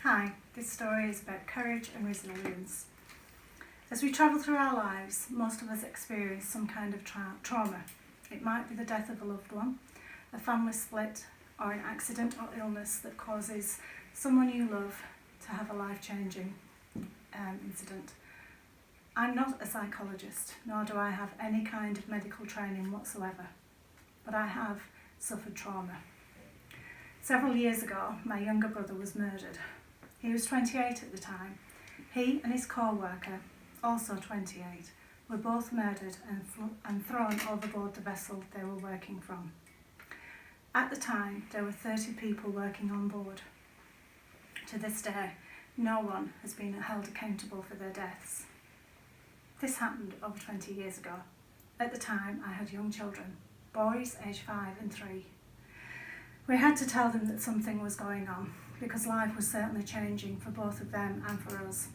Hi, this story is about courage and resilience. As we travel through our lives, most of us experience some kind of trauma. It might be the death of a loved one, a family split, or an accident or illness that causes someone you love to have a life-changing incident. I'm not a psychologist, nor do I have any kind of medical training whatsoever, but I have suffered trauma. Several years ago, my younger brother was murdered. He was 28 at the time. He and his co-worker, also 28, were both murdered and thrown overboard the vessel they were working from. At the time, there were 30 people working on board. To this day, no one has been held accountable for their deaths. This happened over 20 years ago. At the time, I had young children, boys aged 5 and 3. We had to tell them that something was going on, because life was certainly changing for both of them and for us.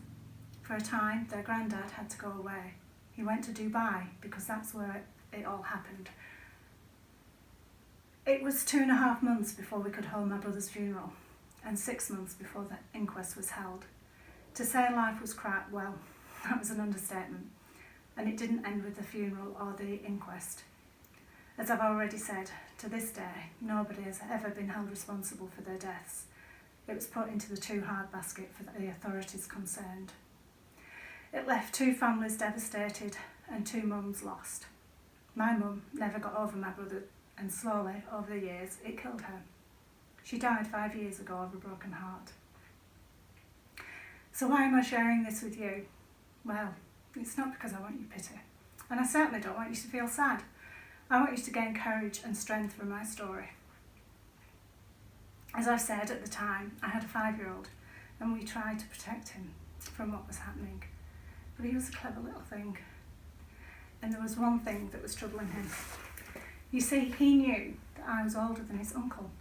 For a time, their granddad had to go away. He went to Dubai because that's where it all happened. It was 2.5 months before we could hold my brother's funeral, and 6 months before the inquest was held. To say life was crap, well, that was an understatement, and it didn't end with the funeral or the inquest. As I've already said, to this day, nobody has ever been held responsible for their deaths. It was put into the too hard basket for the authorities concerned. It left 2 families devastated and 2 mums lost. My mum never got over my brother, and slowly, over the years, it killed her. She died 5 years ago of a broken heart. So why am I sharing this with you? Well, it's not because I want your pity, and I certainly don't want you to feel sad. I want you to gain courage and strength from my story. As I've said, at the time, I had a 5-year-old, and we tried to protect him from what was happening. But he was a clever little thing, and there was one thing that was troubling him. You see, he knew that I was older than his uncle,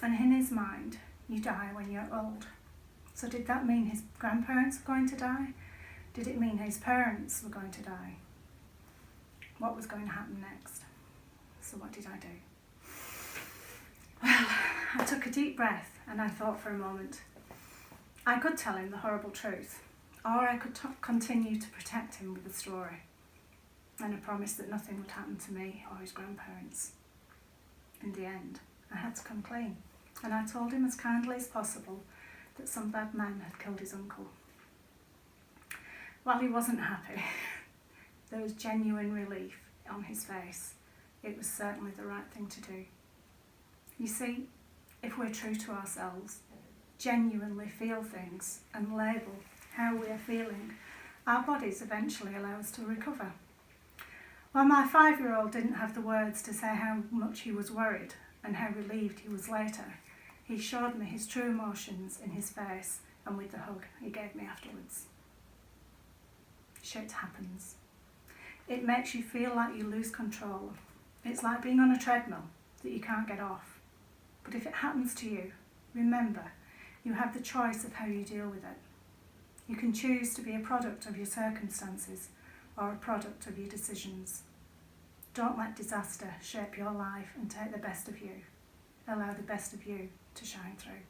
and in his mind, you die when you're old. So did that mean his grandparents were going to die? Did it mean his parents were going to die? What was going to happen next? So what did I do? Well, I took a deep breath and I thought for a moment. I could tell him the horrible truth, or I could continue to protect him with a story, and I promised that nothing would happen to me or his grandparents. In the end, I had to come clean, and I told him as kindly as possible that some bad man had killed his uncle. While he wasn't happy, there was genuine relief on his face. It was certainly the right thing to do. You see, if we're true to ourselves, genuinely feel things and label how we are feeling, our bodies eventually allow us to recover. While my 5-year-old didn't have the words to say how much he was worried and how relieved he was later, he showed me his true emotions in his face and with the hug he gave me afterwards. Shit happens. It makes you feel like you lose control. It's like being on a treadmill that you can't get off. But if it happens to you, remember, you have the choice of how you deal with it. You can choose to be a product of your circumstances or a product of your decisions. Don't let disaster shape your life and take the best of you. Allow the best of you to shine through.